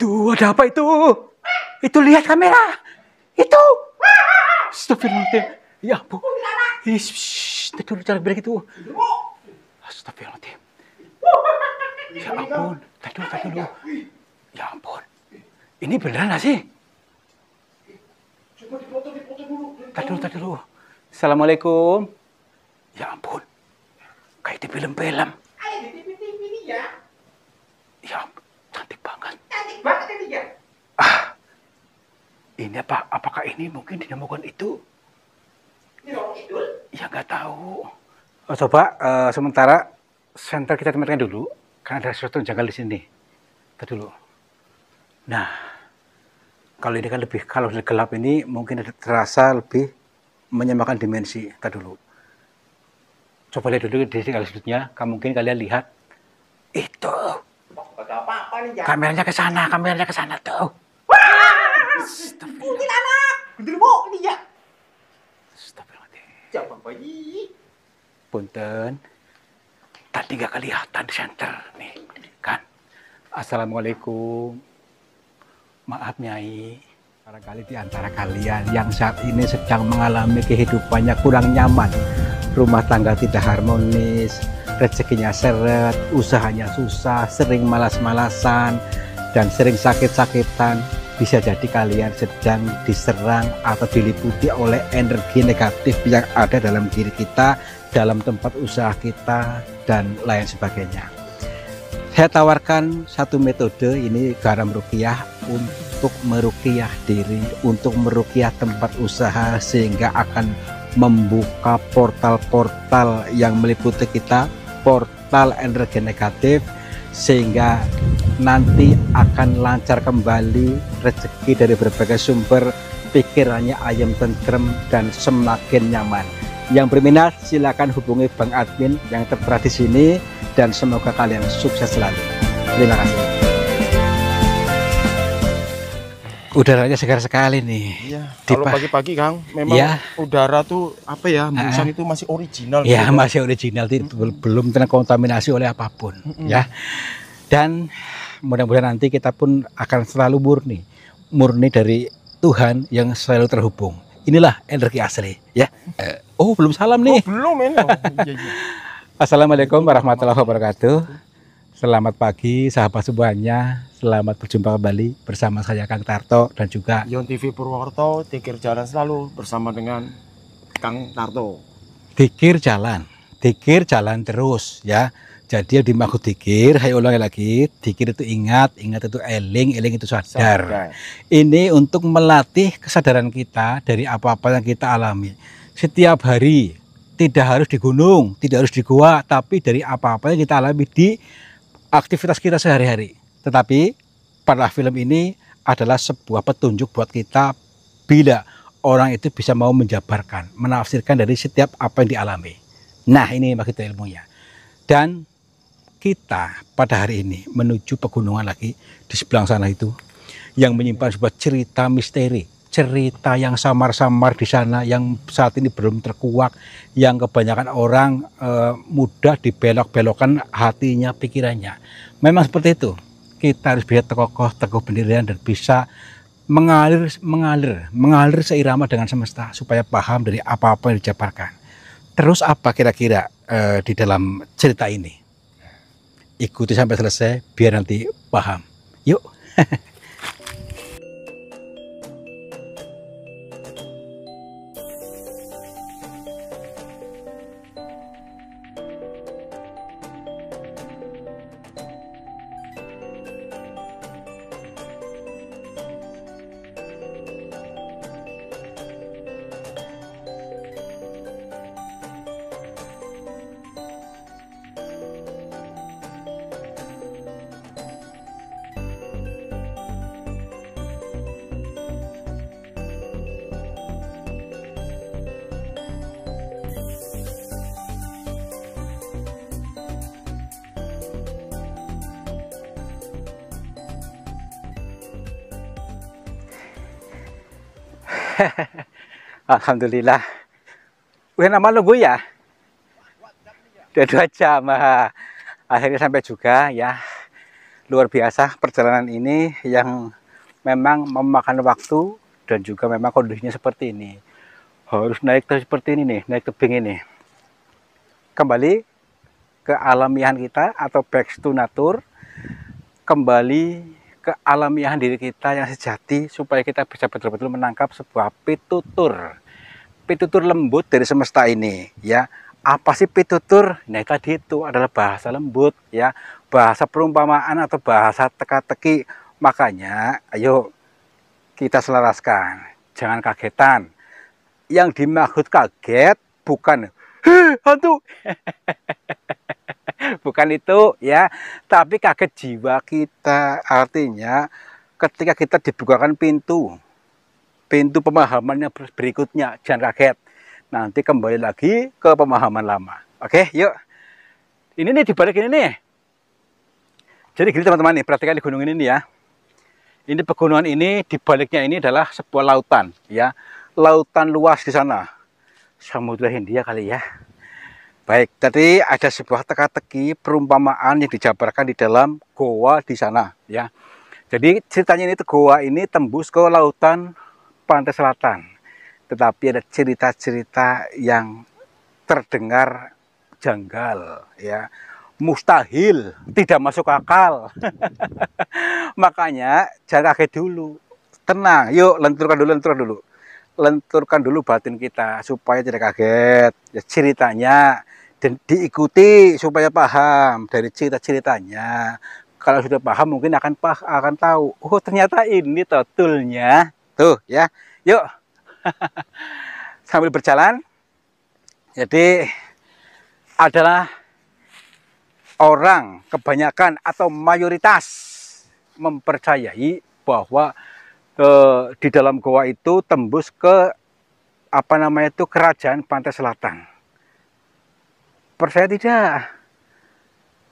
Tuh, ada apa itu? Itu lihat kamera. Itu. Astagfirullahaladzim. Ya ampun. Tidur, jangan bilang gitu. Astagfirullahaladzim. Ya ampun. Tadi dulu. Ya ampun. Ini beneran nggak sih? Coba dipoto dulu. Tadi dulu. Assalamualaikum. Ya ampun. Kayak di film-film. Ayo di TV ini ya. Ya ampun. Cantik banget. Cantik banget ini ya. Ini apakah ini mungkin dinamakan itu? Ini Romo Kidul. Ya nggak tahu. Coba sementara senter kita tempatkan dulu, karena ada sesuatu yang janggal di sini. Tadi dulu. Nah, kalau ini kan lebih, kalau gelap ini mungkin terasa lebih menyamakan dimensi. Tadi dulu. Coba lihat dulu di sini sudutnya. Mungkin kalian lihat itu. Ada apa-apa nih ya? Kameranya ke sana tuh. Mungkin anak. Gendruwo ini ya. Astagfirullahaladzim. Siapa bayi? Punten. Tadi nggak kelihatan di center nih, kan? Assalamualaikum. Maaf Nyai. Barangkali di antara kalian yang saat ini sedang mengalami kehidupannya kurang nyaman, rumah tangga tidak harmonis, rezekinya seret, usahanya susah, sering malas-malasan, dan sering sakit-sakitan. Bisa jadi kalian sedang diserang atau diliputi oleh energi negatif yang ada dalam diri kita, dalam tempat usaha kita, dan lain sebagainya. Saya tawarkan satu metode, ini garam ruqyah, untuk meruqyah diri, untuk meruqyah tempat usaha, sehingga akan membuka portal-portal yang meliputi kita, portal energi negatif, sehingga nanti akan lancar kembali rezeki dari berbagai sumber, pikirannya ayam tentrem dan semakin nyaman. Yang berminat silakan hubungi Bang Admin yang tertera di sini, dan semoga kalian sukses selalu. Terima kasih. Udaranya segar sekali nih. Iya, kalau pagi-pagi Kang, memang ya, udara tuh apa ya, hembusan itu masih original. Ya, gitu. Masih original, belum terkontaminasi oleh apapun. Ya. Dan mudah-mudahan nanti kita pun akan selalu murni dari Tuhan yang selalu terhubung. Inilah energi asli, ya. Oh, belum salam nih. Oh, belum ini. Assalamualaikum warahmatullahi wabarakatuh. Selamat pagi sahabat semuanya. Selamat berjumpa kembali bersama saya Kang Tarto dan juga Yon TV Purwokerto. Dikir jalan selalu bersama dengan Kang Tarto. Dikir jalan terus, ya. Jadi yang dimaksud dikir, saya ulangi lagi, dikir itu ingat itu eling itu sadar. Ini untuk melatih kesadaran kita dari apa-apa yang kita alami. Setiap hari, tidak harus di gunung, tidak harus di gua, tapi dari apa-apa yang kita alami di aktivitas kita sehari-hari. Tetapi pada film ini adalah sebuah petunjuk buat kita bila orang itu bisa mau menjabarkan, menafsirkan dari setiap apa yang dialami. Nah, ini maksud ilmunya. Dan kita pada hari ini menuju pegunungan lagi di sebelah sana itu yang menyimpan sebuah cerita misteri, cerita yang samar-samar di sana yang saat ini belum terkuak, yang kebanyakan orang mudah dibelok-belokkan hatinya, pikirannya. Memang seperti itu. Kita harus bisa teguh pendirian dan bisa mengalir seirama dengan semesta supaya paham dari apa-apa yang dijabarkan. Terus apa kira-kira di dalam cerita ini? Ikuti sampai selesai biar nanti paham. Yuk. Alhamdulillah. Udah lama nunggu ya? Udah 2 jam. Akhirnya sampai juga ya. luar biasa perjalanan ini yang memang memakan waktu dan juga memang kondisinya seperti ini. Harus naik seperti ini nih, naik tebing ini. Kembali ke alamiahan kita atau back to nature, kembali ke alamiahan diri kita yang sejati supaya kita bisa betul-betul menangkap sebuah pitutur lembut dari semesta ini, ya. Apa sih pitutur? Nah, tadi itu adalah bahasa lembut, ya, bahasa perumpamaan atau bahasa teka-teki. Makanya ayo kita selaraskan, jangan kagetan. Yang dimaksud kaget bukan hantu, bukan itu, ya, tapi kaget jiwa kita. Artinya ketika kita dibukakan pintu pemahamannya berikutnya, jangan kaget. Nanti kembali lagi ke pemahaman lama. Oke, yuk. Ini nih dibalik ini nih. Jadi gini teman-teman nih, perhatikan di gunung ini nih ya. Ini pegunungan ini, dibaliknya ini adalah sebuah lautan, ya. Lautan luas di sana. Samudra Hindia kali ya. Baik, tadi ada sebuah teka-teki perumpamaan yang dijabarkan di dalam goa di sana, ya. Jadi ceritanya ini goa ini tembus ke lautan pantai selatan. Tetapi ada cerita-cerita yang terdengar janggal, ya, mustahil, tidak masuk akal. Makanya jangan kaget dulu, tenang, yuk lenturkan dulu batin kita supaya tidak kaget, ya, ceritanya, dan diikuti supaya paham dari cerita-ceritanya. Kalau sudah paham mungkin akan tahu, oh ternyata ini totulnya tuh, ya. Yuk. Sambil berjalan, jadi adalah orang kebanyakan atau mayoritas mempercayai bahwa di dalam goa itu tembus ke kerajaan pantai selatan. Percaya tidak?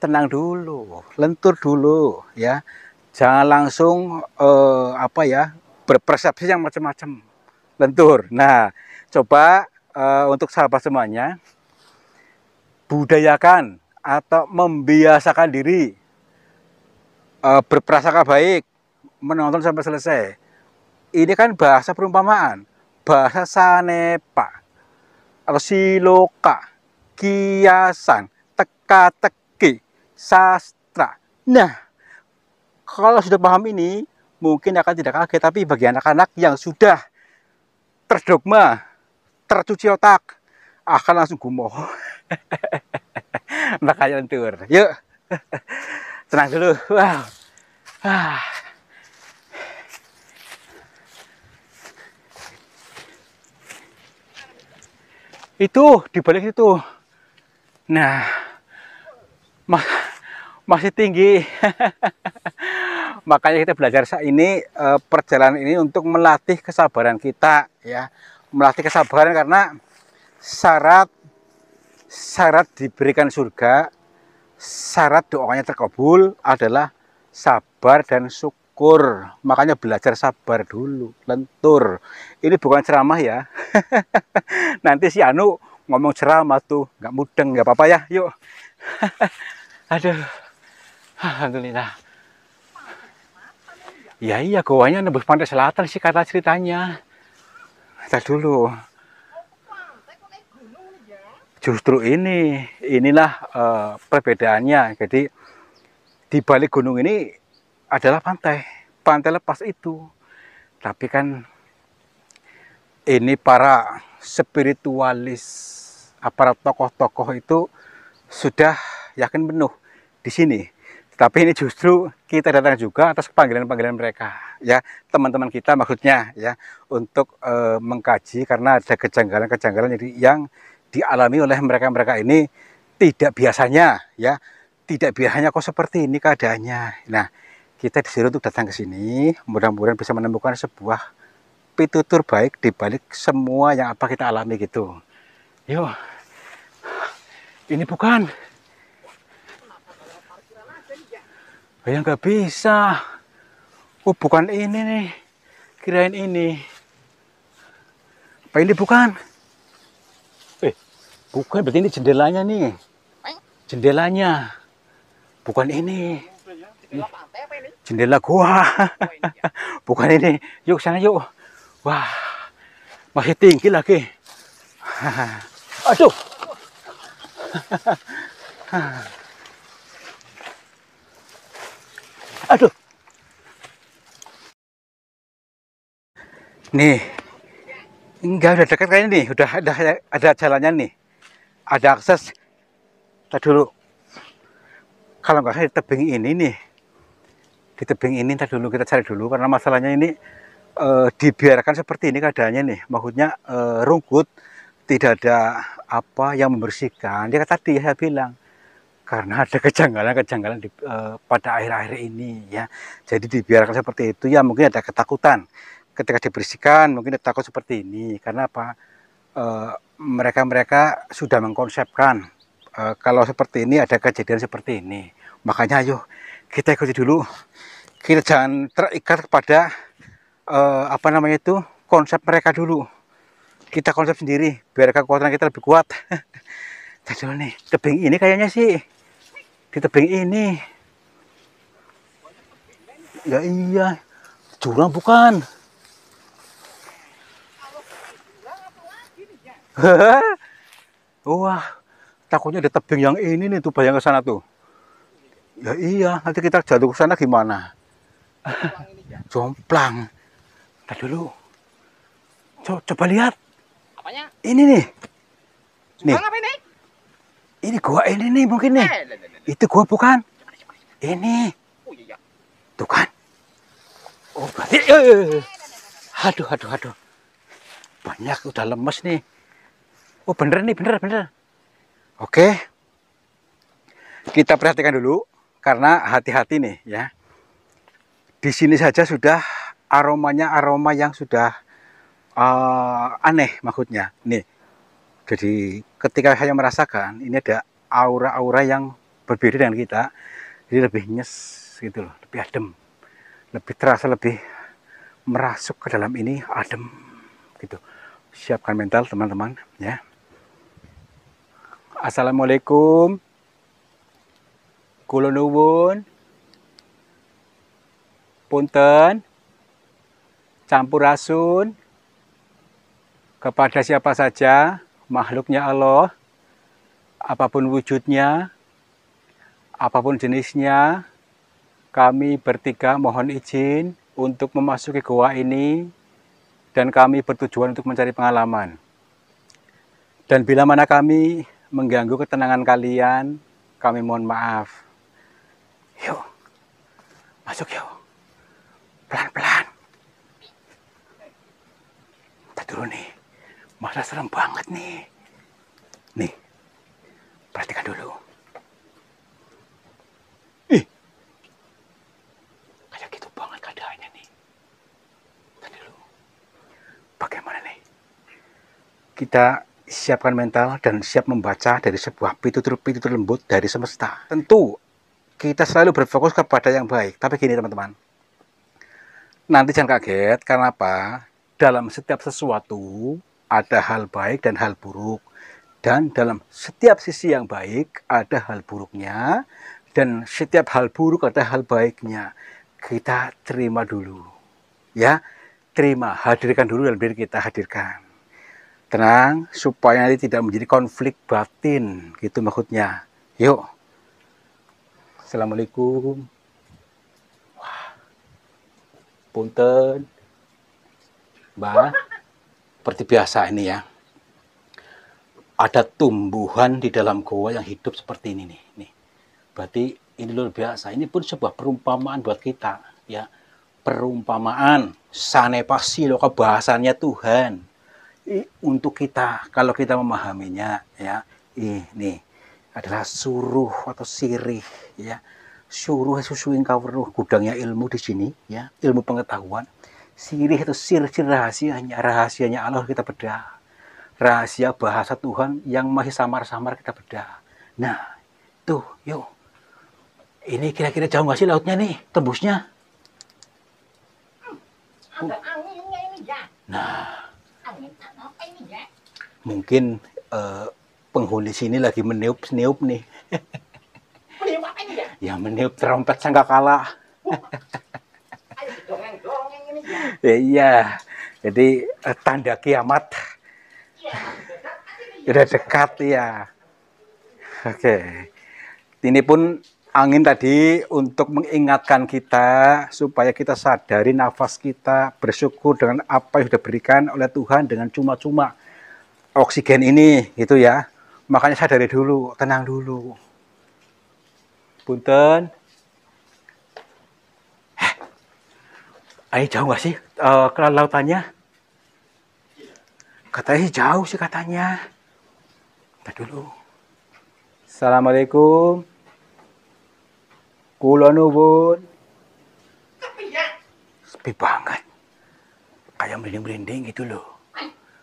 Tenang dulu, lentur dulu, ya. Jangan langsung berpersepsi yang macam-macam. Lentur. Nah, coba untuk sahabat semuanya, budayakan atau membiasakan diri berprasangka baik, menonton sampai selesai. Ini kan bahasa perumpamaan, bahasa sanepa, atau siloka, kiasan, teka-teki, sastra. Nah, kalau sudah paham ini, mungkin akan tidak kaget, tapi bagi anak-anak yang sudah terdogma, tercuci otak, akan langsung gumoh. Makanya lentur. Yuk, tenang dulu. Wow. Itu dibalik itu. Nah, masih tinggi. Makanya kita belajar ini, perjalanan ini untuk melatih kesabaran kita, ya, melatih kesabaran karena syarat diberikan surga, syarat doanya terkabul adalah sabar dan syukur. Makanya belajar sabar dulu, lentur. Ini bukan ceramah ya. Nanti si Anu ngomong ceramah tuh nggak mudeng, nggak apa-apa ya. Yuk. Aduh, alhamdulillah. Ya iya, goanya nembus pantai selatan sih kata ceritanya. Kita dulu. Justru inilah perbedaannya. Jadi di balik gunung ini adalah pantai lepas itu. Tapi kan ini para spiritualis, para tokoh-tokoh itu sudah yakin penuh di sini. Tapi ini justru kita datang juga atas panggilan-panggilan mereka, ya, teman-teman kita maksudnya, ya, untuk mengkaji karena ada kejanggalan-kejanggalan yang dialami oleh mereka-mereka ini tidak biasanya, ya, tidak biasanya kok seperti ini keadaannya. Nah, kita disuruh untuk datang ke sini, mudah-mudahan bisa menemukan sebuah pitutur baik di balik semua yang apa kita alami gitu. Yuk, ini bukan. Ya nggak bisa. Oh bukan ini nih, kirain ini. Apa ini bukan? Bukan, berarti ini jendelanya nih. Jendelanya. Bukan ini. Jendela pantai apa ini? Jendela gua. Oh, ini ya. Bukan ini. Yuk sana yuk. Wah, masih tinggi lagi. Aduh. Aduh. Nih. Enggak, udah dekat kayaknya nih. Udah ada jalannya nih. Ada akses. Tadi dulu. Kalau nggak salah di tebing ini nih. Di tebing ini tadi dulu kita cari dulu. Karena masalahnya ini dibiarkan seperti ini keadaannya nih. Maksudnya rumput. Tidak ada apa yang membersihkan. Dia tadi saya bilang. Karena ada kejanggalan-kejanggalan pada akhir-akhir ini ya. Jadi dibiarkan seperti itu ya, mungkin ada ketakutan ketika dibersihkan, mungkin takut seperti ini. Karena apa? Mereka sudah mengkonsepkan kalau seperti ini ada kejadian seperti ini. Makanya ayo kita ikuti dulu. Kita jangan terikat kepada apa namanya itu, konsep mereka dulu. Kita konsep sendiri biar kekuatan kita lebih kuat. Jadi nih, tebing ini kayaknya sih di tebing ini. Ya iya, jurang bukan? Wah, takutnya ada tebing yang ini nih tuh, bayang ke sana tuh. Ya iya, nanti kita jatuh ke sana gimana? Jomplang. Tadi dulu. Coba lihat. Apanya? Ini nih. Nih. Apa ini? Ini gua ini nih mungkin nih. Itu gua bukan? Ini. Oh iya. Tuh kan. Oh, berarti aduh. Banyak udah lemes nih. Oh, bener nih, bener. Oke. Kita perhatikan dulu karena hati-hati nih ya. Di sini saja sudah aromanya aroma yang sudah aneh maksudnya. Nih. Jadi ketika saya merasakan ini ada aura-aura yang berbeda dengan kita, jadi lebih nyes gitu loh, lebih adem, lebih terasa, lebih merasuk ke dalam ini adem gitu. Siapkan mental teman-teman ya. Assalamualaikum. Kula nuwun. Punten. Campurasun kepada siapa saja makhluknya Allah, apapun wujudnya, apapun jenisnya, kami bertiga mohon izin untuk memasuki goa ini dan kami bertujuan untuk mencari pengalaman. Dan bila mana kami mengganggu ketenangan kalian, kami mohon maaf. Yuk, masuk yuk, pelan-pelan. Kita dulu nih. Masa serem banget nih. Nih, perhatikan dulu. Ih, kayak gitu banget keadaannya nih. Tadi dulu. Bagaimana nih? Kita siapkan mental dan siap membaca dari sebuah pitutur lembut dari semesta. Tentu, kita selalu berfokus kepada yang baik. Tapi gini teman-teman. Nanti jangan kaget, karena apa? Dalam setiap sesuatu, ada hal baik dan hal buruk. Dan dalam setiap sisi yang baik ada hal buruknya. Dan setiap hal buruk ada hal baiknya. Kita terima dulu. Ya, terima. Hadirkan dulu dalam diri kita, hadirkan. Tenang, supaya nanti tidak menjadi konflik batin. Gitu maksudnya. Yuk. Assalamualaikum. Wah. Punten. Mbak. Seperti biasa ini ya, ada tumbuhan di dalam goa yang hidup seperti ini nih. Berarti ini luar biasa. Ini pun sebuah perumpamaan buat kita ya. Perumpamaan sanepasi loh, bahasanya Tuhan untuk kita kalau kita memahaminya ya. Ini adalah suruh atau sirih ya. Suruh susuin kawruh, gudangnya ilmu di sini ya, ilmu pengetahuan. Sirih itu sir rahasianya Allah kita bedah. Rahasia bahasa Tuhan yang masih samar-samar kita bedah. Nah, tuh, yuk. Ini kira-kira jauh nggak sih lautnya nih, tembusnya? Ada anginnya ini ya. Nah, Angin apa ini ya? mungkin penghuni sini lagi meniup-niup nih. Meniup apa ini ya? yang meniup trompet sangkakala. Ayo dongeng-dongeng ini ya. Ya, iya, jadi tanda kiamat Iya, dekat ini ya. udah dekat ya. Oke, ini pun angin tadi untuk mengingatkan kita supaya kita sadari nafas kita, bersyukur dengan apa yang sudah berikan oleh Tuhan dengan cuma-cuma oksigen ini, gitu ya. Makanya sadari dulu, tenang dulu. Punten. Ayo jauh nggak sih ke lautannya? Katanya sih jauh sih katanya. Kita dulu. Assalamualaikum. Kula nuwun. Tapi ya, Sepi banget. Kayak merinding-merinding gitu loh.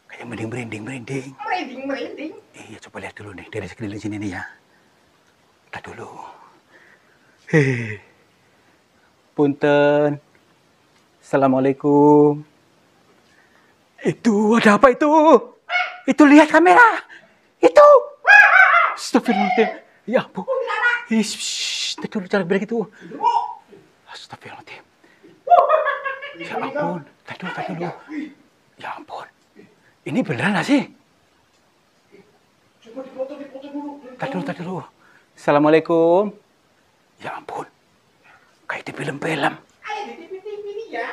Kayak merinding-merinding. merinding-merinding. Iya, coba lihat dulu nih dari sekeliling sini nih ya. Lihat dulu. Hei. Punten. Assalamualaikum. Itu ada apa itu? Itu lihat kamera. Itu. Astagfirullahaladzim. Ya ampun. Lihat dulu cara bilang itu. Astagfirullahaladzim. Ya ampun. Tadi dulu. Ya ampun. Ini beneran gak sih? Coba dipoto dulu. Tadi dulu. Assalamualaikum. Ya ampun. Kayak di film-film. Ayo di TV-TV ini ya.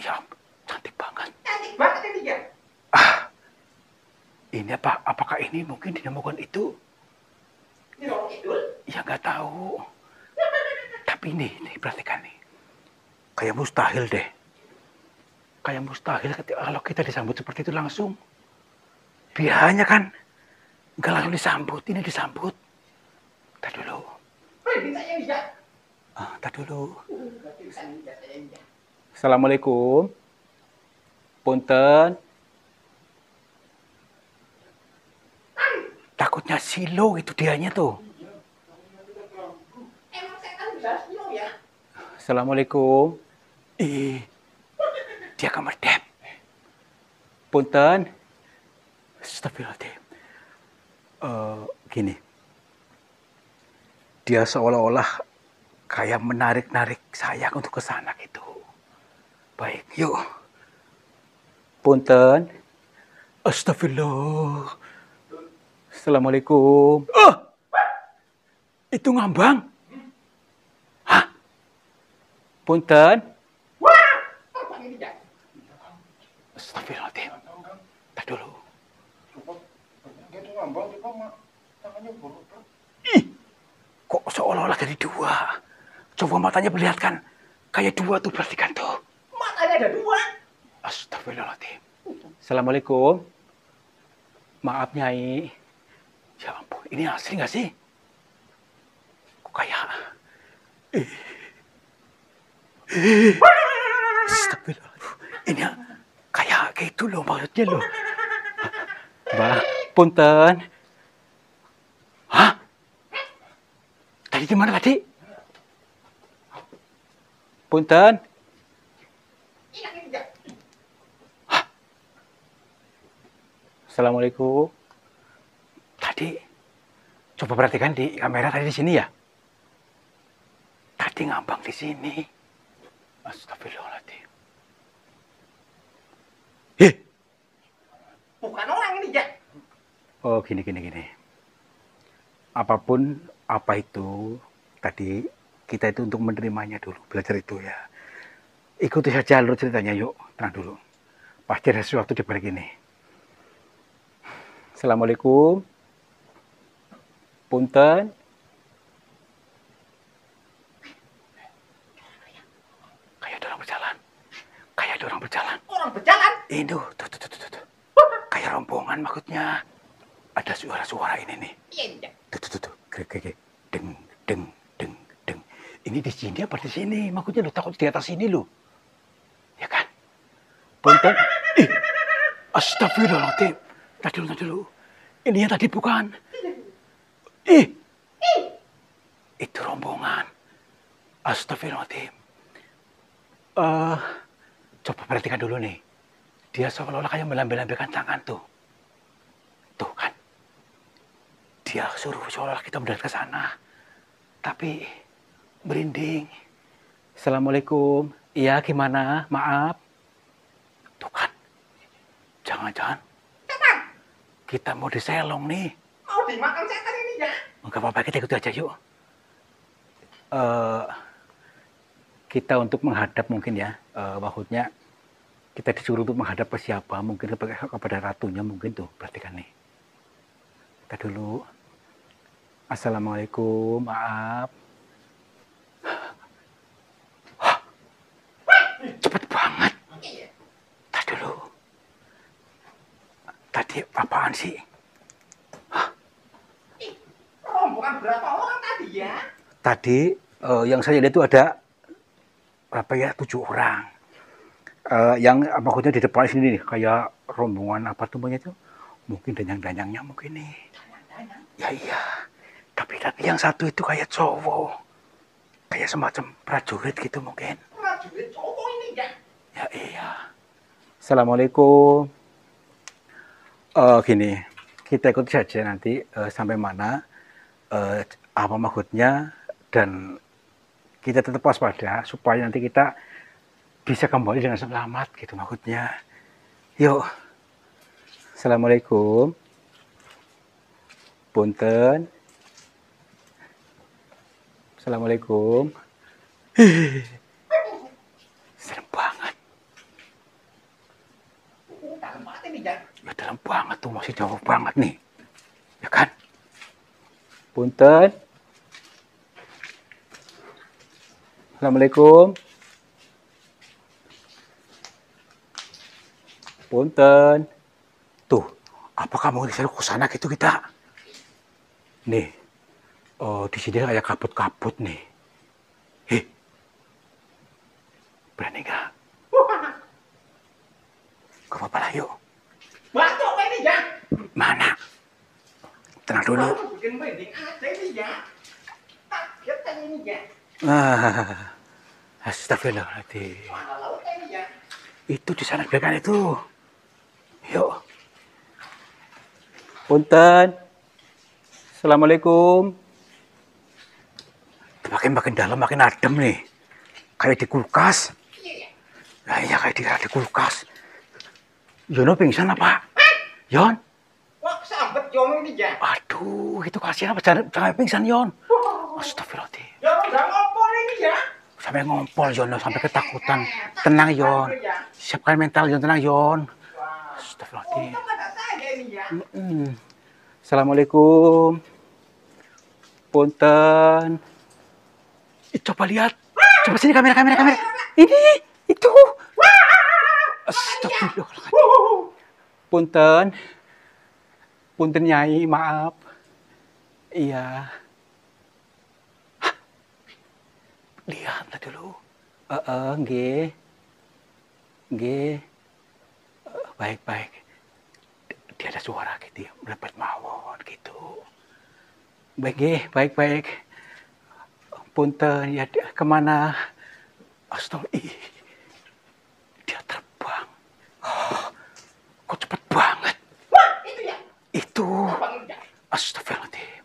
Ya ampun. Cantik banget. Cantik banget ini ya. Ini apakah ini mungkin dinamakan itu? Ini Romo Kidul. Ya nggak tahu. Tapi ini perhatikan nih. Kayak mustahil deh. Kayak mustahil kalau kita disambut seperti itu langsung. Biasanya kan nggak langsung disambut. Ini disambut. Tadi dulu. Merinding saya ini ya. Tadi dulu. Bisa nih ya saya ini ya. Assalamualaikum. Punten. Takutnya silo itu dianya tuh. Emang setan bisa silo ya. Assalamualaikum. Dia kamar dep. Punten. Astagfirullahaladzim. Gini. Dia seolah-olah kayak menarik-narik saya untuk ke sana gitu. Baik, yuk. Punten. Astagfirullah. Assalamualaikum. Itu ngambang. Hah? Punten. Apa ini ya? Astagfirullahaladzim. Tak dulu. Gitu ngambang juga mak. Tangannya bolong. Ih, kok seolah-olah jadi dua. Coba matanya perlihatkan. Kayak dua tuh, perhatikan tuh. Matanya ada dua. Astagfirullahaladzim. Assalamualaikum. Maaf Nyai. Ya ampun, ini asli nggak sih? Kok kayak... Astagfirullahaladzim. Ini kayak gitu loh maksudnya loh. Mbak, punten. Hah? Tadi di mana tadi? Punten. Ini ya. Assalamualaikum. Tadi, coba perhatikan di kamera tadi di sini ya. Tadi ngambang di sini. Astagfirullahaladzim. Bukan orang ini ya. Oh, gini. Apapun apa itu, tadi kita itu untuk menerimanya dulu, belajar itu ya. Ikuti saja alur ceritanya, yuk. Tenang dulu. Pasti ada sesuatu di balik ini. Assalamualaikum. Punten. Kayak ada orang berjalan. Orang berjalan. Ini tuh. Kayak rombongan maksudnya. Ada suara-suara ini nih. Iya ini ya. Tuh. Gede. Deng. Ini di sini apa di sini? Maksudnya lu takut di atas sini lu. Ya kan? Punten. Astagfirullahaladzim. Tadi dulu. Ini yang tadi bukan. Itu rombongan. Astagfirullahaladzim. Coba perhatikan dulu nih. Dia seolah-olah kayak melambai-lambaikan tangan tuh. Tuh kan. Dia suruh seolah-olah kita mendarat ke sana. tapi merinding. Assalamualaikum. Iya, gimana? Maaf. Tuh kan. Jangan-jangan kita mau diselong nih. Mau dimakan setan ini ya? Enggak apa-apa, kita ikut aja yuk. Kita untuk menghadap mungkin ya, maksudnya kita disuruh untuk menghadap ke siapa, mungkin kepada ratunya mungkin tuh, perhatikan nih. Kita dulu. Assalamualaikum, maaf. Cepet banget. Tadi dulu. Tadi apaan sih? Rombongan berapa orang tadi ya? Tadi yang saya lihat itu ada berapa ya? 7 orang. Yang maksudnya di depan sini nih, kayak rombongan apa tuh itu? Mungkin danyang-danyangnya mungkin nih. Danyang-danyang? Ya iya. Tapi yang satu itu kayak cowok. Kayak semacam prajurit gitu mungkin. Prajurit cowok ini ya? Ya iya. Assalamualaikum. Gini, kita ikut saja nanti sampai mana, apa maksudnya, dan kita tetap waspada supaya nanti kita bisa kembali dengan selamat gitu maksudnya. Yuk. Assalamualaikum. Punten. Assalamualaikum. Serem banget. Dalam banget ini ya? Ya dalam banget tuh, masih jauh banget nih. Ya kan? Punten. Assalamualaikum. Punten. Tuh, apa kamu disuruh ke sana gitu kita? Nih, di sini kayak kabut-kabut nih. Heh, berani gak? Gak apa-apa lah, yuk. Batuk ini ya? Mana? Tenang dulu. Bikin merinding aja ini ya? Kaget kan ini ya? Astagfirullahaladzim. Mana lautnya ini ya? Itu di sana belakang itu. Yuk. Punten. Assalamualaikum. Makin dalam makin adem nih. Kayak di kulkas. Iya ya? Nah iya kayak di kulkas. Yono pingsan apa? Yon? Wah, sambet Yono ini ya? Aduh, itu kasihan apa? Jangan pingsan, Yon. Astagfirullahaladzim. Yono udah ngompol ini ya? Sampai ngompol, Yon. Sampai ketakutan. Tenang, Yon. Siapkan mental, Yon. Tenang, Yon. Astagfirullahaladzim. Untung ada saya ini ya? Assalamualaikum. Punten. Coba lihat. Coba sini kamera. Ini, itu. Astagfirullahaladzim. Punten. Punten Nyai, maaf. Iya. Hah? Lihat dulu. Nggih. Nggih. Baik. Dia ada suara gitu ya, melepet mawon gitu. Baik nggih, baik. Punten, ya kemana? Astagfirullah. Dia terbang. Kok cepet banget? Wah, itu ya? Itu. Terbang ini ya? Astagfirullahaladzim.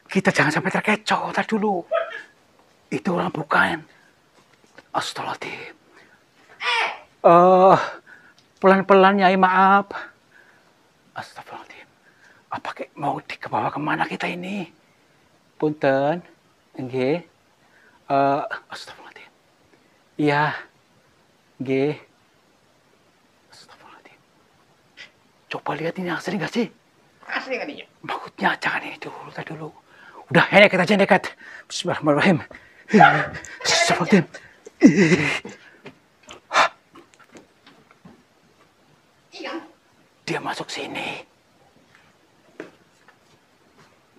Kita jangan sampai terkecoh, tar dulu. Itu orang bukan. Astagfirullahaladzim. Pelan-pelan Nyai, maaf. Astagfirullahaladzim. Apa mau dibawa kemana kita ini? Punten. Nggih. Astagfirullahaladzim. Iya. Nggih. Astagfirullahaladzim. Coba lihat ini asli nggak sih? Asli kan ini ya? Maksudnya jangan ini dulu, tadi dulu. Udah, nekat aja, nekat. Bismillahirrahmanirrahim. Astagfirullahaladzim. Iya. Dia masuk sini.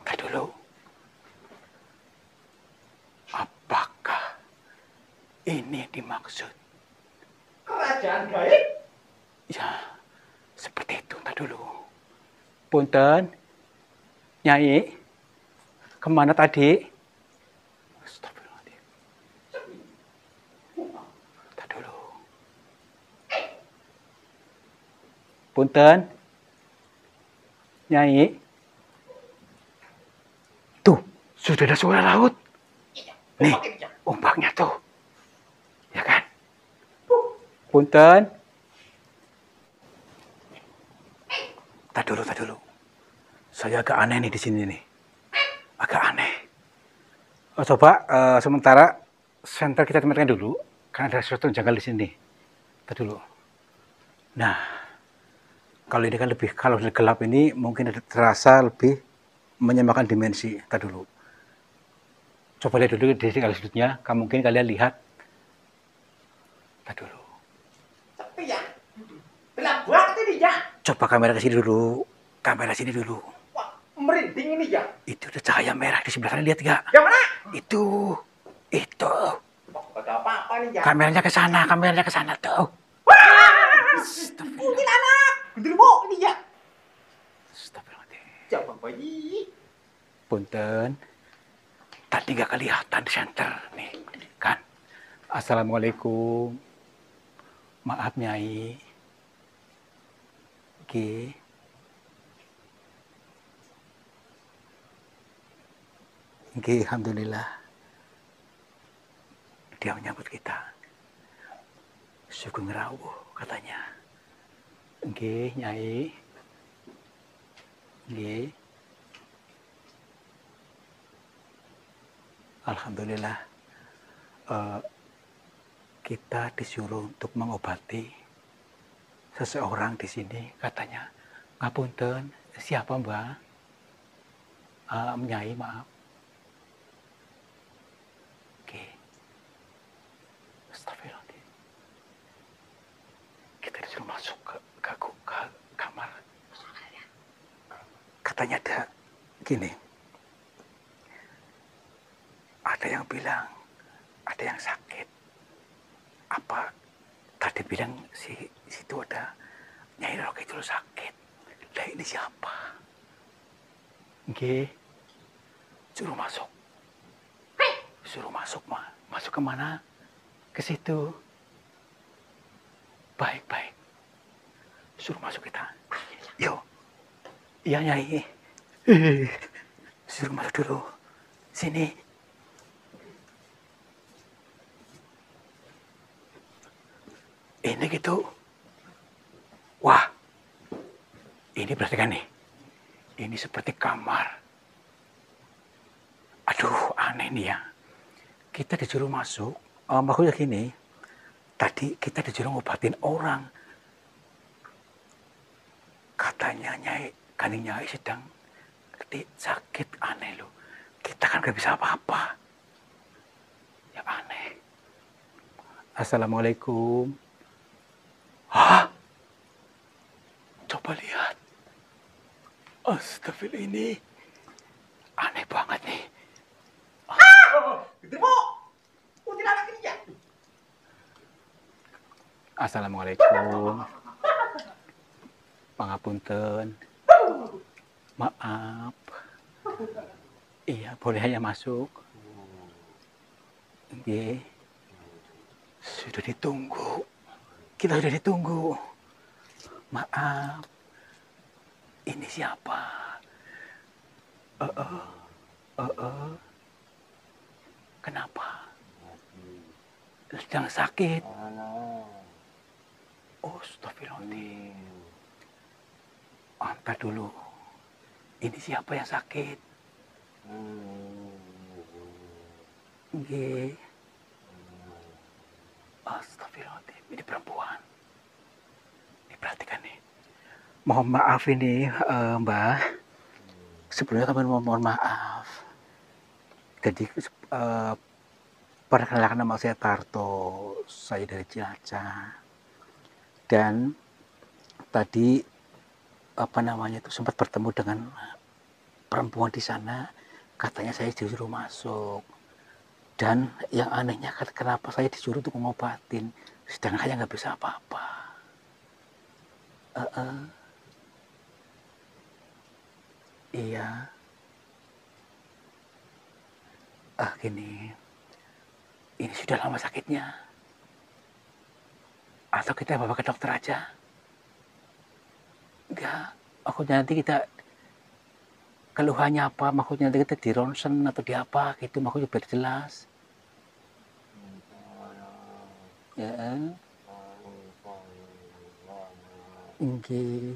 Tadi dulu. Apakah ini dimaksud? Kerajaan gaib? Ya, seperti itu. Tadi dulu. Punten, Nyai, kemana tadi? Astagfirullahaladzim. Tadi dulu. Punten, Nyai. Tuh, Sudah ada suara laut. Iya. Nih, Ombak ini ya. ombaknya tuh. Ya kan? Punten. Tak dulu. Saya agak aneh nih di sini nih. Agak aneh. Oh, coba sementara senter kita temukan dulu. Karena ada sesuatu yang janggal di sini. Tak dulu. Nah, kalau ini kan lebih, kalau gelap ini mungkin terasa lebih menyamakan dimensi. Tak dulu. Coba lihat dulu di sekali sudutnya. Mungkin kalian lihat. Tak dulu. Sepi ya. Gelap banget ini ya. Coba kamera ke sini dulu. Kamera sini dulu. Wah, merinding ini ya. Itu ada cahaya merah di sebelah sana, lihat gak? Yang mana? Itu. Wah, gak ada apa-apa nih ya. Kameranya ke sana tuh. Kuntilanak. Genderuwo ini ya. Astagfirullahaladzim. Coba bayi. Punten. Tadi gak kelihatan di center nih, kan? Assalamualaikum. Maaf Nyai. Oke. Oke, alhamdulillah. Dia menyambut kita. Sugeng rawuh katanya. Oke, Nyai. Oke. Alhamdulillah. Kita disuruh untuk mengobati seseorang di sini, katanya. Ngapunten, siapa Mbak? Nyai, maaf. Oke. Astagfirullahaladzim. Kita disuruh masuk ke kamar. Katanya ada gini. Ada yang bilang ada yang sakit. Apa tadi bilang situ ada Nyai Roro Kidul sakit. Lah ini siapa? Nggih. Suruh masuk. Suruh masuk, mah. Masuk ke mana? Ke situ. Baik. Suruh masuk kita. Yo. Iya, Nyai. Suruh masuk dulu. Sini. Ini gitu. Wah. Ini berarti kan nih. Ini seperti kamar. Aduh, aneh nih ya. Kita disuruh masuk. Maksudnya gini. Tadi kita disuruh ngobatin orang. Katanya Kanjeng Nyai sedang sakit, aneh loh. Kita kan gak bisa apa-apa. Ya aneh. Assalamualaikum. Hah? Coba lihat. Astagfirullah, ini aneh banget nih. Genderuwo. Kuntilanak ini ya. Assalamualaikum. Pangapunten. Maaf. Iya, boleh hanya masuk. Oke. Sudah ditunggu. Kita sudah ditunggu. Maaf. Ini siapa? Kenapa? Sedang sakit. Oh, astagfirullahaladzim. Angkat dulu. Ini siapa yang sakit? Nggih. Astagfirullahaladzim. Ini perempuan. Ini perhatikan nih. Mohon maaf ini, Mbak. Sebelumnya kami mohon maaf. Jadi, perkenalkan nama saya Tarto. Saya dari Cilacap. Dan tadi itu sempat bertemu dengan perempuan di sana, katanya saya disuruh masuk. Dan yang anehnya kenapa saya disuruh untuk mengobatin, sedangkan saya nggak bisa apa-apa. Iya. Gini, ini sudah lama sakitnya. Atau kita bawa ke dokter aja? Enggak, aku nanti kita keluhannya apa, maksudnya kita di ronsen atau di apa gitu, maksudnya biar jelas. Ya, nggih.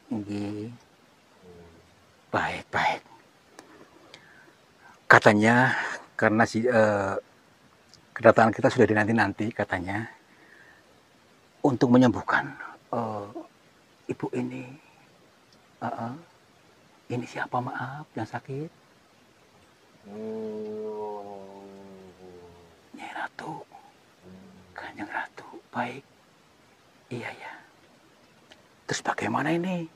Nggih. Baik, baik. Katanya karena kedatangan kita sudah dinanti-nanti katanya untuk menyembuhkan ibu ini. Ini siapa maaf yang sakit? Nyai Ratu. Kanjeng Ratu. Baik. Iya ya. Terus bagaimana ini?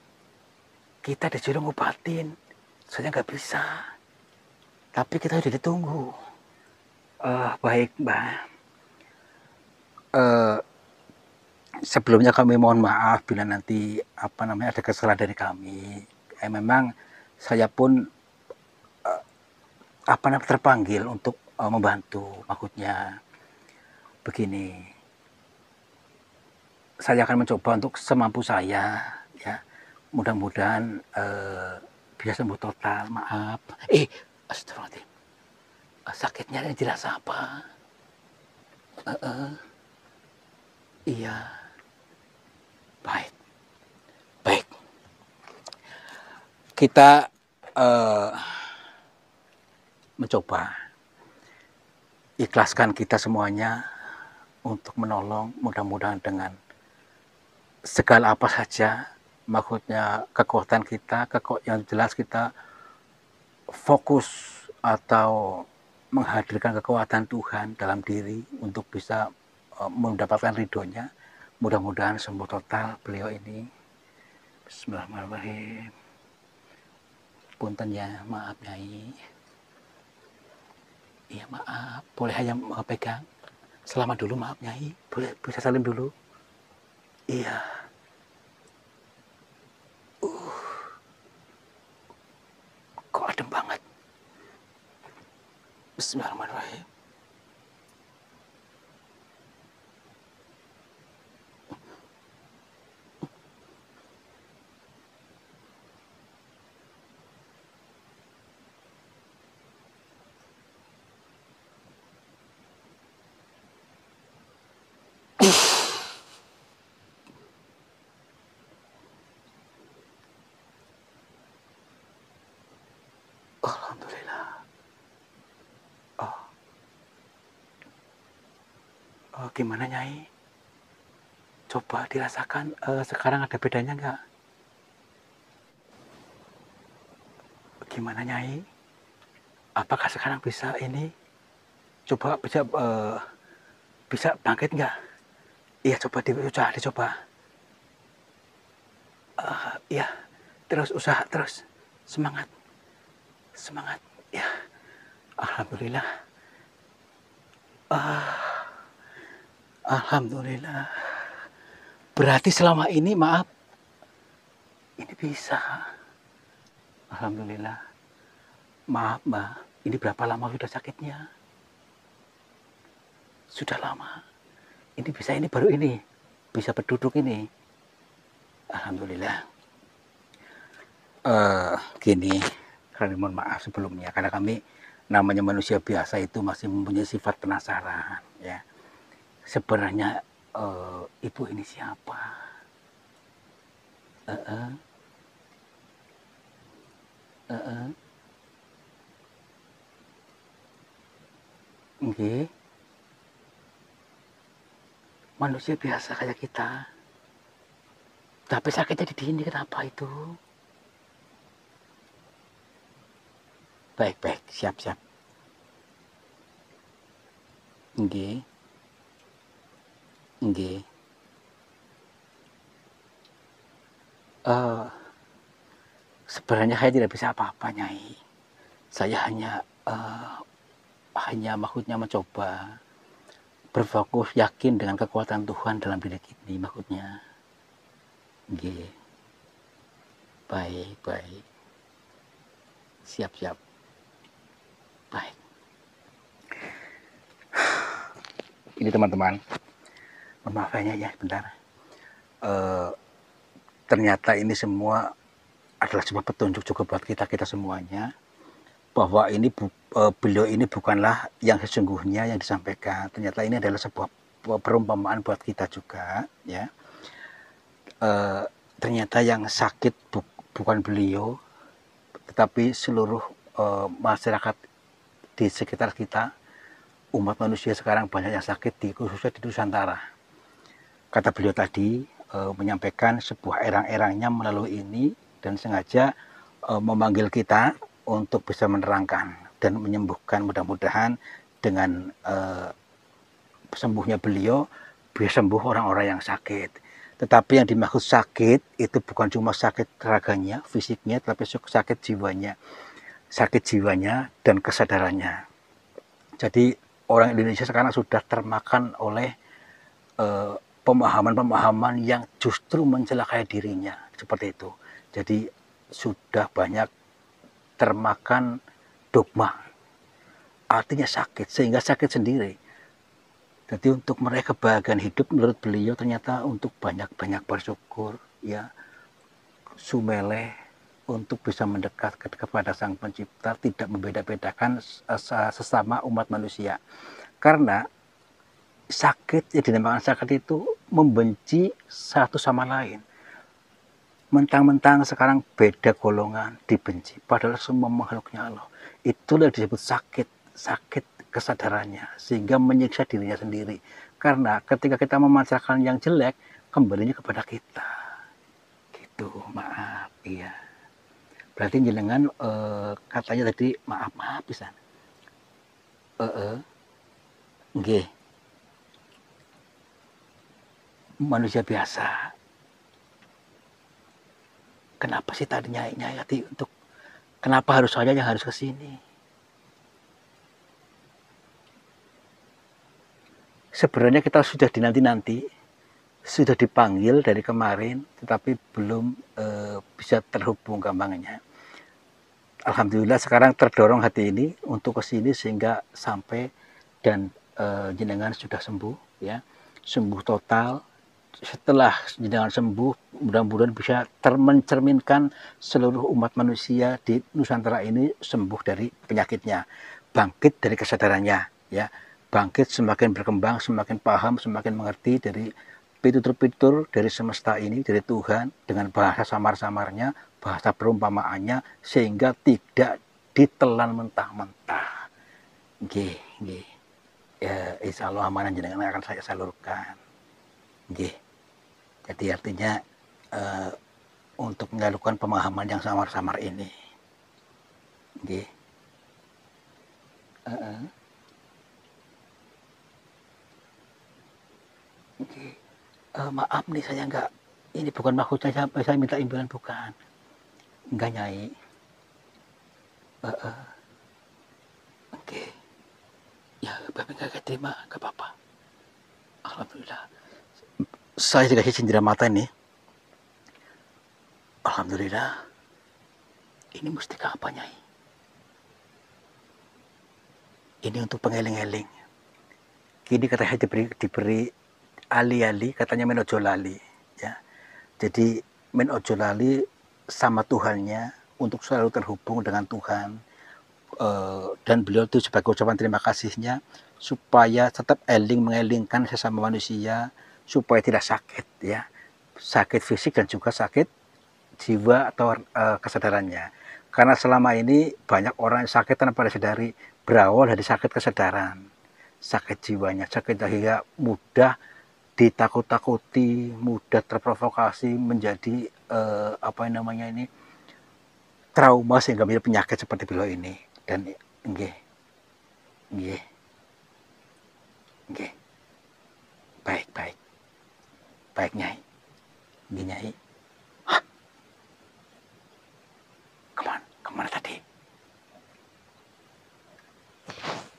Kita disuruh ngobatin. Saya nggak bisa. Tapi kita sudah ditunggu. Baik, Mbak. Sebelumnya kami mohon maaf bila nanti ada kesalahan dari kami. Memang saya pun terpanggil untuk membantu. Maksudnya begini. Saya akan mencoba untuk semampu saya, ya. Mudah-mudahan bisa sembuh total. Maaf. Astagfirullahaladzim. Sakitnya ini dirasa apa? Iya. Baik. Baik. Kita mencoba ikhlaskan kita semuanya untuk menolong, mudah-mudahan dengan segala apa saja, maksudnya kekuatan kita, yang jelas kita fokus atau menghadirkan kekuatan Tuhan dalam diri untuk bisa mendapatkan ridhonya. Mudah-mudahan sembuh total beliau ini. Bismillahirrahmanirrahim. Punten ya, maaf Nyai. Iya maaf, boleh hanya pegang. Selamat dulu, maaf Nyai. Boleh bisa salim dulu. Iya. Kok adem banget. Bismillahirrahmanirrahim. Alhamdulillah. Gimana Nyai? Coba dirasakan sekarang ada bedanya nggak? Gimana Nyai? Apakah sekarang bisa ini? Coba bisa bangkit nggak? Iya coba dicoba. Iya terus usaha terus semangat ya. Alhamdulillah. Alhamdulillah. Berarti selama ini maaf ini bisa. Alhamdulillah. Maaf Mbak, ini berapa lama sudah sakitnya? Sudah lama. Ini baru ini bisa berduduk ini. Alhamdulillah. Gini, kami mohon maaf sebelumnya karena kami namanya manusia biasa itu masih mempunyai sifat penasaran, ya. Sebenarnya ibu ini siapa? Nggih. Manusia biasa kayak kita. Tapi sakitnya di sini kenapa itu? Baik, siap. Nggih. Sebenarnya saya tidak bisa apa-apa, Nyai. Saya hanya maksudnya mencoba berfokus yakin dengan kekuatan Tuhan dalam diri ini maksudnya. Nggih. Baik. Siap. Baik. Ini teman-teman. Mohon maaf ya sebentar. Ternyata ini semua adalah sebuah petunjuk juga buat kita semuanya, bahwa beliau ini bukanlah yang sesungguhnya yang disampaikan. Ternyata ini adalah sebuah perumpamaan buat kita juga, ya. Ternyata yang sakit bukan beliau, tetapi seluruh masyarakat di sekitar kita. Umat manusia sekarang banyak yang sakit, khususnya di Nusantara. Kata beliau tadi, menyampaikan sebuah erang-erangnya melalui ini, dan sengaja memanggil kita untuk bisa menerangkan dan menyembuhkan, mudah-mudahan dengan sembuhnya beliau bisa sembuh orang-orang yang sakit. Tetapi yang dimaksud sakit itu bukan cuma sakit raganya, fisiknya, tapi sakit jiwanya dan kesadarannya. Jadi orang Indonesia sekarang sudah termakan oleh pemahaman-pemahaman yang justru mencelakai dirinya, seperti itu. Jadi sudah banyak termakan dogma, artinya sakit, sehingga sakit sendiri. Jadi untuk meraih kebahagiaan hidup menurut beliau ternyata untuk banyak-banyak bersyukur, ya, sumeleh, untuk bisa mendekat kepada Sang Pencipta, tidak membeda-bedakan sesama umat manusia. Karena sakit, yang dinamakan sakit itu membenci satu sama lain. Mentang-mentang sekarang beda golongan dibenci, padahal semua makhluknya Allah. Itulah disebut sakit kesadarannya, sehingga menyiksa dirinya sendiri. Karena ketika kita memancarkan yang jelek, kembalinya kepada kita. Gitu, maaf, iya. Berarti jenengan katanya tadi maaf pisan. Nggih. Manusia biasa. Kenapa sih tadi nyai hati untuk kenapa harus saya yang harus ke sini? Sebenarnya kita sudah dinanti-nanti, sudah dipanggil dari kemarin, tetapi belum bisa terhubung gampangnya. Alhamdulillah sekarang terdorong hati ini untuk ke sini sehingga sampai dan jenengan sudah sembuh, ya, sembuh total. Setelah jenengan sembuh, mudah-mudahan bisa mencerminkan seluruh umat manusia di Nusantara ini sembuh dari penyakitnya, bangkit dari kesadarannya, ya, bangkit semakin berkembang, semakin paham, semakin mengerti dari fitur-fitur dari semesta ini, dari Tuhan, dengan bahasa samar-samarnya, bahasa perumpamaannya, sehingga tidak ditelan mentah-mentah. Nggih, nggih. Ya, insya Allah amanah jenengan akan saya salurkan. Nggih. Jadi artinya untuk mengalukan pemahaman yang samar-samar ini. Nggih. Nggih. Maaf nih, saya enggak, ini bukan maksud saya minta imbalan, bukan. Enggak, Nyai. Oke. Ya, Bapak enggak terima, enggak apa-apa. Alhamdulillah. Saya dikasih cindera mata nih. Alhamdulillah. Ini mustika apa, Nyai? Ini untuk pengeling-eling. Kini katanya diberi ali-ali, katanya men ojo lali, ya. Jadi men ojo lali sama Tuhannya, untuk selalu terhubung dengan Tuhan, dan beliau itu sebagai ucapan terima kasihnya supaya tetap mengelingkan sesama manusia supaya tidak sakit, ya, sakit fisik dan juga sakit jiwa atau kesadarannya. Karena selama ini banyak orang yang sakit tanpa disadari, berawal dari sakit kesadaran, sakit jiwanya, sakit sehingga mudah ditakut-takuti, mudah terprovokasi menjadi trauma sehingga menjadi penyakit seperti beliau ini. Dan nggih, baik Nyai, nggih Nyai. Hah? Kemana tadi?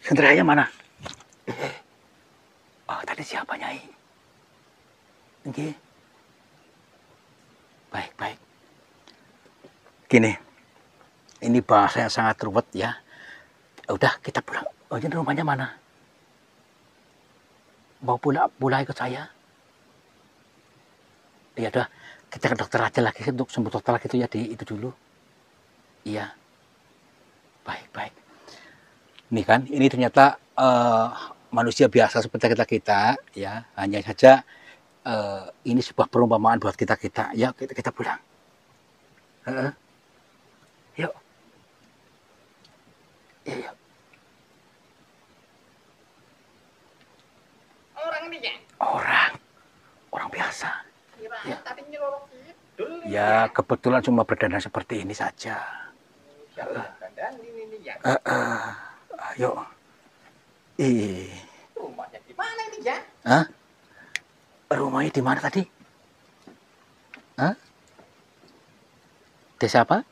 Senderanya mana? Oh, tadi siapa, Nyai? Nggih. Baik. Gini, ini bahasa yang sangat ruwet, ya. Udah, kita pulang. Oh, jadi rumahnya mana? Mau pulang ikut saya? Ya udah, Kita ke dokter aja lagi untuk sembuh total gitu ya, di itu dulu. Iya. Baik. Nih kan, ini ternyata manusia biasa seperti kita ya, hanya saja ini sebuah perumpamaan buat kita ya, kita pulang. Yuk. Yuk. Orang ini ya. Orang biasa. Ya. Tadi nyelorok kidul. Ya kebetulan cuma berdandan seperti ini saja. Dan ini ya. Ayo. Rumahnya di mana ini ya? Hah? Rumahnya di mana tadi? Hah? Desa apa?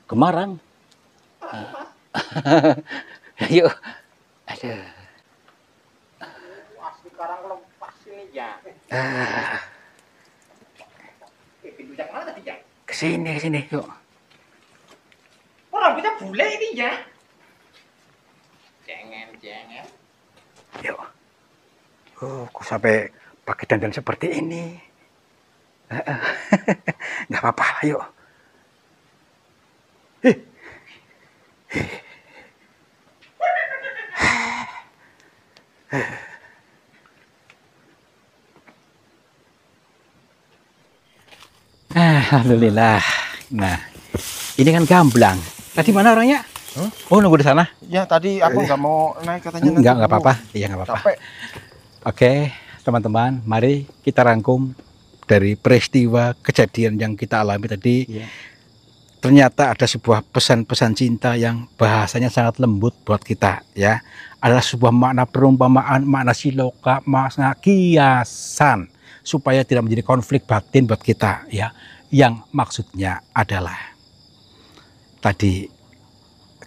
Gemarang. Ayo. Aduh. Asli Karang lepas ini ya. Pintu yang mana tadi ya? Kesini, yuk. Oh, rambutnya bule ini ya. Jangan. Yuk. Kok sampai pakai dandan seperti ini? Nggak apa-apa lah, yuk. Alhamdulillah. Nah, ini kan gamblang. Tadi mana orangnya? Oh, nunggu di sana? Ya tadi aku nggak mau naik katanya. Nggak apa-apa. Iya, nggak apa-apa. Capek. Oke, teman-teman, mari kita rangkum dari peristiwa kejadian yang kita alami tadi. Iya. Ternyata ada sebuah pesan-pesan cinta yang bahasanya sangat lembut buat kita, ya. Adalah sebuah makna perumpamaan, makna siloka, makna kiasan, supaya tidak menjadi konflik batin buat kita, ya. Yang maksudnya adalah tadi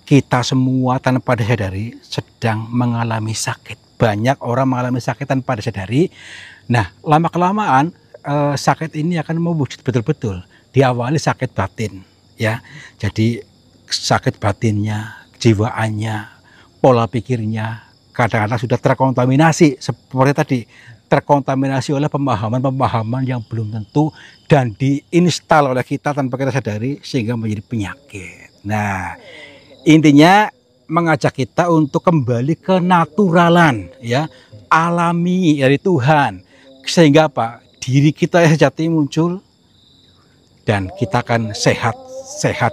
kita semua tanpa disadari sedang mengalami sakit. Banyak orang mengalami sakit tanpa disadari. Nah, lama-kelamaan sakit ini akan mewujud betul-betul. Diawali sakit batin, ya. Jadi sakit batinnya, jiwaannya, pola pikirnya kadang-kadang sudah terkontaminasi seperti tadi, terkontaminasi oleh pemahaman-pemahaman yang belum tentu dan diinstal oleh kita tanpa kita sadari sehingga menjadi penyakit. Nah, intinya mengajak kita untuk kembali ke naturalan, ya, alami dari Tuhan, sehingga apa, diri kita yang sejati muncul dan kita akan sehat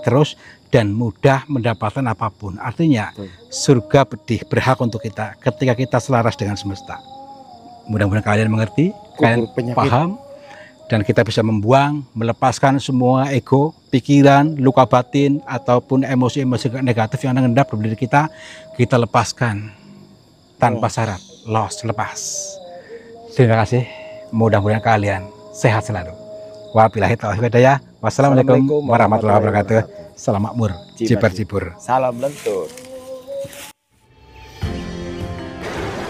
terus dan mudah mendapatkan apapun. Artinya surga pedih berhak untuk kita ketika kita selaras dengan semesta. Mudah-mudahan kalian mengerti, kalian paham, dan kita bisa membuang, melepaskan semua ego, pikiran, luka batin, ataupun emosi-emosi negatif yang mengendap dalam diri kita lepaskan tanpa syarat, lepas. Terima kasih, mudah-mudahan kalian sehat selalu. Wabillahi taufiq wal hidayah. Wassalamualaikum warahmatullahi wabarakatuh. Salam makmur, cibar-cibur. Salam lentur.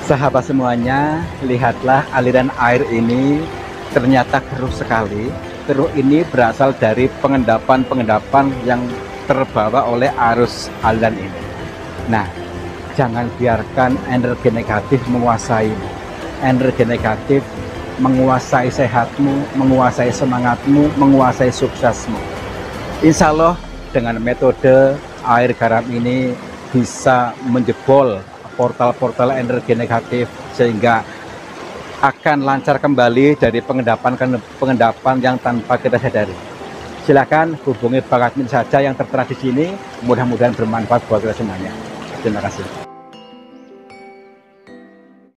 Sahabat semuanya, lihatlah aliran air ini ternyata keruh sekali. Keruh ini berasal dari pengendapan-pengendapan yang terbawa oleh arus aliran ini. Nah, jangan biarkan energi negatif menguasaimu. Energi negatif menguasai sehatmu, menguasai semangatmu, menguasai suksesmu. Insya Allah dengan metode air garam ini bisa menjebol portal-portal energi negatif sehingga akan lancar kembali dari pengendapan yang tanpa kita sadari. Silakan hubungi Pak Admin saja yang tertera di sini. Mudah-mudahan bermanfaat buat kita semuanya. Terima kasih.